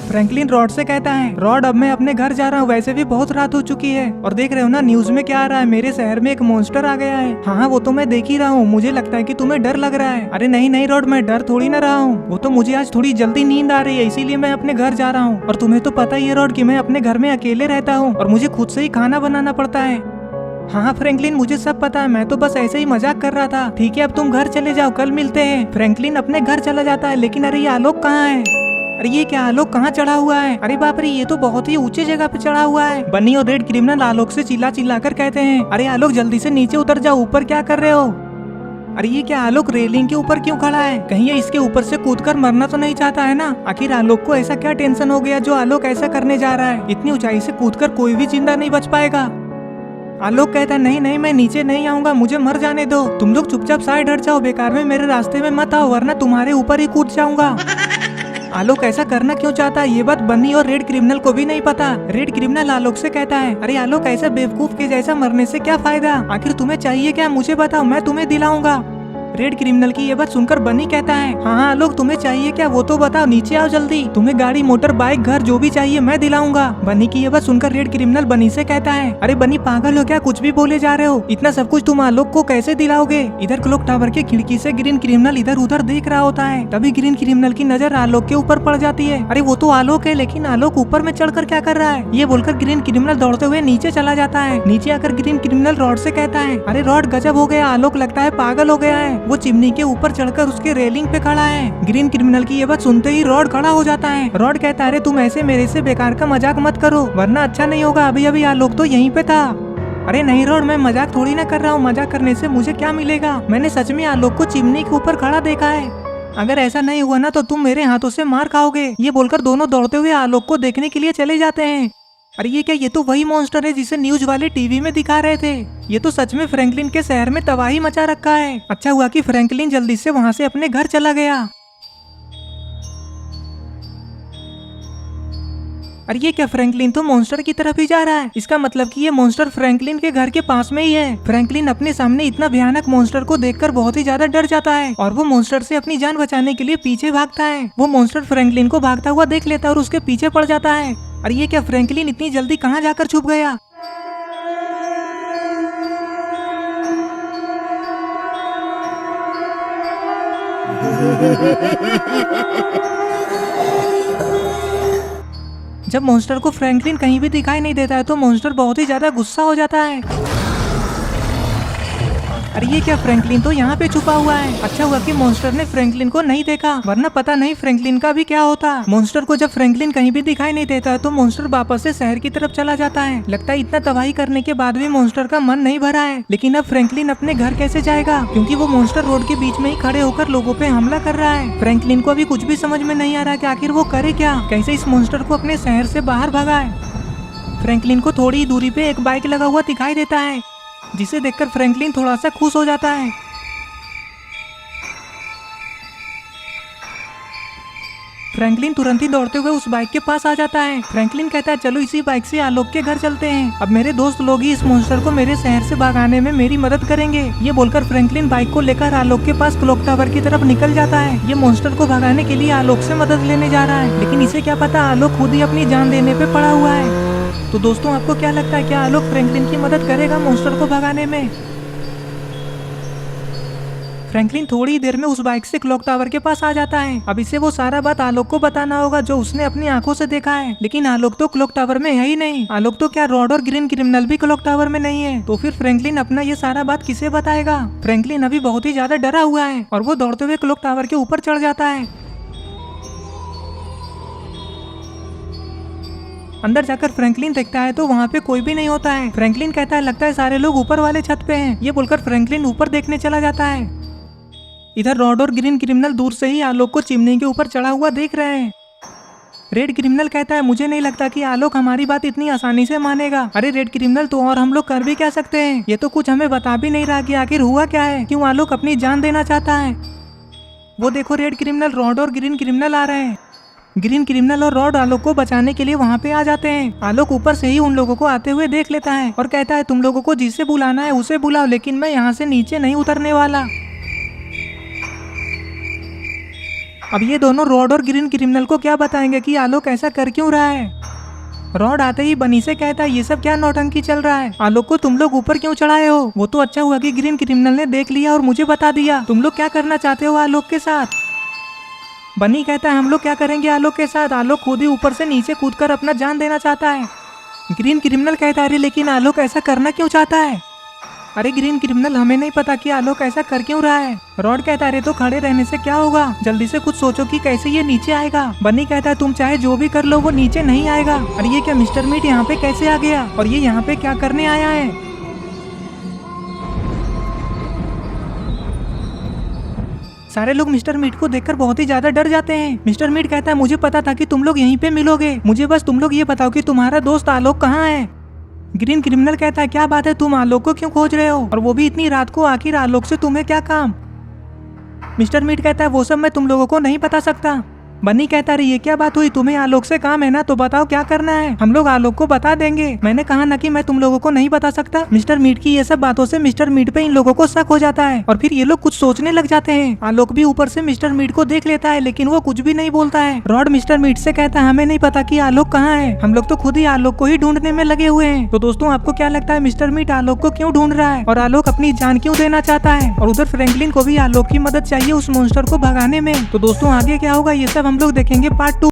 Franklin rod से कहता है, रॉड अब मैं अपने घर जा रहा हूँ, वैसे भी बहुत रात हो चुकी है और देख रहे हो ना न्यूज में क्या आ रहा है, मेरे शहर में एक मॉन्स्टर आ गया है। हाँ वो तो मैं देख ही रहा हूँ, मुझे लगता है कि तुम्हें डर लग रहा है। अरे नहीं नहीं रॉड, मैं डर थोड़ी ना रहा हूँ, वो तो मुझे आज थोड़ी जल्दी नींद आ रही है इसीलिए मैं अपने घर जा रहा हूँ। और तुम्हें तो पता ही है रॉड कि मैं अपने घर में अकेले रहता हूँ और मुझे खुद से ही खाना बनाना पड़ता है। हाँ फ्रैंकलिन मुझे सब पता है, मैं तो बस ऐसे ही मजाक कर रहा था। ठीक है अब तुम घर चले जाओ, कल मिलते हैं। फ्रैंकलिन अपने घर चला जाता है, लेकिन अरे ये आलोक कहाँ है? अरे ये क्या आलोक कहाँ चढ़ा हुआ है? अरे बाप रे ये तो बहुत ही ऊंची जगह पे चढ़ा हुआ है। बन्नी और रेड क्रिमिनल आलोक से चिल्ला कर कहते हैं, अरे आलोक जल्दी से नीचे उतर जाओ, ऊपर क्या कर रहे हो? अरे ये क्या आलोक रेलिंग के ऊपर क्यों खड़ा है? कहीं ये इसके ऊपर से कूदकर मरना तो नहीं चाहता है ना? आखिर आलोक को ऐसा क्या टेंशन हो गया जो आलोक ऐसा करने जा रहा है? इतनी ऊंचाई से कूदकर कोई भी जिंदा नहीं बच पाएगा। आलोक कहता है, नहीं नहीं मैं नीचे नहीं आऊंगा, मुझे मर जाने दो। तुम लोग चुपचाप साइड हट जाओ, बेकार में मेरे रास्ते में मत आओ वरना तुम्हारे ऊपर ही कूद जाऊंगा। आलोक ऐसा करना क्यों चाहता है ये बात बन्नी और रेड क्रिमिनल को भी नहीं पता। रेड क्रिमिनल आलोक से कहता है, अरे आलोक ऐसा बेवकूफ के जैसा मरने से क्या फायदा? आखिर तुम्हें चाहिए क्या मुझे बताओ, मैं तुम्हें दिलाऊंगा। रेड क्रिमिनल की ये बात सुनकर बन्नी कहता है, हाँ आलोक तुम्हें चाहिए क्या वो तो बताओ, नीचे आओ जल्दी, तुम्हें गाड़ी मोटर बाइक घर जो भी चाहिए मैं दिलाऊंगा। बन्नी की ये बात सुनकर रेड क्रिमिनल बन्नी से कहता है, अरे बन्नी पागल हो क्या, कुछ भी बोले जा रहे हो? इतना सब कुछ तुम आलोक को कैसे दिलाओगे? इधर क्लॉक टावर की खिड़की से ग्रीन क्रिमिनल इधर उधर देख रहा होता है। तभी ग्रीन क्रिमिनल की नजर आलोक के ऊपर पड़ जाती है। अरे वो तो आलोक है, लेकिन आलोक ऊपर में चढ़कर क्या कर रहा है? ये बोलकर ग्रीन क्रिमिनल दौड़ते हुए नीचे चला जाता है। नीचे आकर ग्रीन क्रिमिनल रॉड से कहता है, अरे रॉड गजब हो गया, आलोक लगता है पागल हो गया है। वो चिमनी के ऊपर चढ़कर उसके रेलिंग पे खड़ा है। ग्रीन क्रिमिनल की ये बात सुनते ही रॉड खड़ा हो जाता है। रॉड कहता है, अरे तुम ऐसे मेरे से बेकार का मजाक मत करो वरना अच्छा नहीं होगा, अभी अभी आलोक तो यहीं पे था। अरे नहीं रॉड, मैं मजाक थोड़ी ना कर रहा हूँ, मजाक करने से मुझे क्या मिलेगा? मैंने सच में आलोक को चिमनी के ऊपर खड़ा देखा है। अगर ऐसा नहीं हुआ ना तो तुम मेरे हाथों से मार खाओगे। ये बोलकर दोनों दौड़ते हुए आलोक को देखने के लिए चले जाते हैं। अरे ये क्या, ये तो वही मॉन्स्टर है जिसे न्यूज वाले टीवी में दिखा रहे थे। ये तो सच में फ्रैंकलिन के शहर में तबाही मचा रखा है। अच्छा हुआ कि फ्रैंकलिन जल्दी से वहाँ से अपने घर चला गया। अरे ये क्या, फ्रैंकलिन तो मॉन्स्टर की तरफ ही जा रहा है। इसका मतलब कि ये मॉन्स्टर फ्रैंकलिन के घर के पास में ही है। फ्रैंकलिन अपने सामने इतना भयानक मॉन्स्टर को देखकर बहुत ही ज्यादा डर जाता है और वो मॉन्स्टर से अपनी जान बचाने के लिए पीछे भागता है। वो मॉन्स्टर फ्रैंकलिन को भागता हुआ देख लेता है और उसके पीछे पड़ जाता है। अरे ये क्या, फ्रैंकलिन इतनी जल्दी कहाँ जाकर छुप गया? जब मॉन्स्टर को फ्रैंकलिन कहीं भी दिखाई नहीं देता है तो मॉन्स्टर बहुत ही ज्यादा गुस्सा हो जाता है। अरे ये क्या, फ्रैंकलिन तो यहाँ पे छुपा हुआ है। अच्छा हुआ कि मॉन्स्टर ने फ्रैंकलिन को नहीं देखा वरना पता नहीं फ्रैंकलिन का भी क्या होता। मॉन्स्टर को जब फ्रैंकलिन कहीं भी दिखाई नहीं देता तो मॉन्स्टर वापस से शहर की तरफ चला जाता है। लगता है इतना तबाही करने के बाद भी मॉन्स्टर का मन नहीं भरा है। लेकिन अब फ्रैंकलिन अपने घर कैसे जाएगा, क्योंकि वो मॉन्स्टर रोड के बीच में ही खड़े होकर लोगों पे हमला कर रहा है। फ्रैंकलिन को अभी कुछ भी समझ में नहीं आ रहा कि आखिर वो करे क्या, कैसे इस मॉन्स्टर को अपने शहर से बाहर भगाए। फ्रैंकलिन को थोड़ी ही दूरी पे एक बाइक लगा हुआ दिखाई देता है, जिसे देखकर फ्रैंकलिन थोड़ा सा खुश हो जाता है। फ्रैंकलिन तुरंत ही दौड़ते हुए उस बाइक के पास आ जाता है। फ्रैंकलिन कहता है, चलो इसी बाइक से आलोक के घर चलते हैं, अब मेरे दोस्त लोग ही इस मॉन्स्टर को मेरे शहर से भगाने में मेरी मदद करेंगे। ये बोलकर फ्रैंकलिन बाइक को लेकर आलोक के पास क्लॉक टावर की तरफ निकल जाता है। ये मॉन्स्टर को भगाने के लिए आलोक से मदद लेने जा रहा है, लेकिन इसे क्या पता आलोक खुद ही अपनी जान देने पे पड़ा हुआ है। तो दोस्तों आपको क्या लगता है, क्या आलोक फ्रैंकलिन की मदद करेगा मॉन्स्टर को भगाने में? फ्रैंकलिन थोड़ी ही देर में उस बाइक से क्लॉक टावर के पास आ जाता है। अब इसे वो सारा बात आलोक को बताना होगा जो उसने अपनी आंखों से देखा है। लेकिन आलोक तो क्लॉक टावर में है ही नहीं। आलोक तो क्या, रॉड और ग्रीन क्रिमिनल भी क्लॉक टावर में नहीं है। तो फिर फ्रैंकलिन अपना ये सारा बात किसे बताएगा? फ्रैंकलिन अभी बहुत ही ज्यादा डरा हुआ है और वो दौड़ते हुए क्लॉक टावर के ऊपर चढ़ जाता है। अंदर जाकर फ्रैंकलिन देखता है तो वहाँ पे कोई भी नहीं होता है। फ्रैंकलिन कहता है, लगता है सारे लोग ऊपर वाले छत पे हैं। ये बोलकर फ्रैंकलिन ऊपर देखने चला जाता है। इधर रॉड और ग्रीन क्रिमिनल दूर से ही आलोक को चिमनी के ऊपर चढ़ा हुआ देख रहे हैं। रेड क्रिमिनल कहता है, मुझे नहीं लगता कि आलोक हमारी बात इतनी आसानी से मानेगा। अरे रेड क्रिमिनल, तो और हम लोग कर भी क्या सकते हैं? ये तो कुछ हमें बता भी नहीं रहा कि आखिर हुआ क्या है, क्यों आलोक अपनी जान देना चाहता है। वो देखो रेड क्रिमिनल, रॉड और ग्रीन क्रिमिनल आ रहे हैं। ग्रीन क्रिमिनल और रॉड आलोक को बचाने के लिए वहाँ पे आ जाते हैं। आलोक ऊपर से ही उन लोगों को आते हुए देख लेता है और कहता है, तुम लोगों को जिसे बुलाना है उसे बुलाओ, लेकिन मैं यहाँ से नीचे नहीं उतरने वाला। अब ये दोनों रॉड और ग्रीन क्रिमिनल को क्या बताएंगे कि आलोक ऐसा कर क्यों रहा है। रॉड आते ही बनी से कहता है ये सब क्या नौटंकी चल रहा है, आलोक को तुम लोग ऊपर क्यों चढ़ाए हो। वो तो अच्छा हुआ कि ग्रीन क्रिमिनल ने देख लिया और मुझे बता दिया। तुम लोग क्या करना चाहते हो आलोक के साथ। बनी कहता है हम लोग क्या करेंगे आलोक के साथ, आलोक खुद ही ऊपर से नीचे कूदकर अपना जान देना चाहता है। ग्रीन क्रिमिनल कहता है अरे लेकिन आलोक ऐसा करना क्यों चाहता है। अरे ग्रीन क्रिमिनल हमें नहीं पता कि आलोक ऐसा कर क्यों रहा है। रॉड कहता है अरे तो खड़े रहने से क्या होगा, जल्दी से कुछ सोचो कि कैसे ये नीचे आएगा। बनी कहता है तुम चाहे जो भी कर लो वो नीचे नहीं आएगा। अरे ये क्या मिस्टर मीट यहाँ पे कैसे आ गया और ये यहाँ पे क्या करने आया है। सारे लोग मिस्टर मीट को देखकर बहुत ही ज्यादा डर जाते हैं। मिस्टर मीट कहता है मुझे पता था कि तुम लोग यहीं पे मिलोगे, मुझे बस तुम लोग ये बताओ कि तुम्हारा दोस्त आलोक कहाँ है। ग्रीन क्रिमिनल कहता है क्या बात है, तुम आलोक को क्यों खोज रहे हो और वो भी इतनी रात को, आखिर आलोक से तुम्हें क्या काम। मिस्टर मीट कहता है वो सब मैं तुम लोगों को नहीं बता सकता। बनी कहता है ये क्या बात हुई, तुम्हें आलोक से काम है ना, तो बताओ क्या करना है, हम लोग आलोक को बता देंगे। मैंने कहा ना कि मैं तुम लोगों को नहीं बता सकता। मिस्टर मीट की ये सब बातों से मिस्टर मीट पे इन लोगों को शक हो जाता है और फिर ये लोग कुछ सोचने लग जाते हैं। आलोक भी ऊपर से मिस्टर मीट को देख लेता है लेकिन वो कुछ भी नहीं बोलता है। रॉड मिस्टर मीट से कहता है हमें नहीं पता कि आलोक कहाँ है, हम लोग तो खुद ही आलोक को ही ढूंढने में लगे हुए हैं। तो दोस्तों आपको क्या लगता है मिस्टर मीट आलोक को क्यों ढूंढ रहा है और आलोक अपनी जान क्यों देना चाहता है। और उधर फ्रैंकलिन को भी आलोक की मदद चाहिए उस मॉन्स्टर को भगाने में। तो दोस्तों आगे क्या होगा ये सब हम लोग देखेंगे पार्ट 2।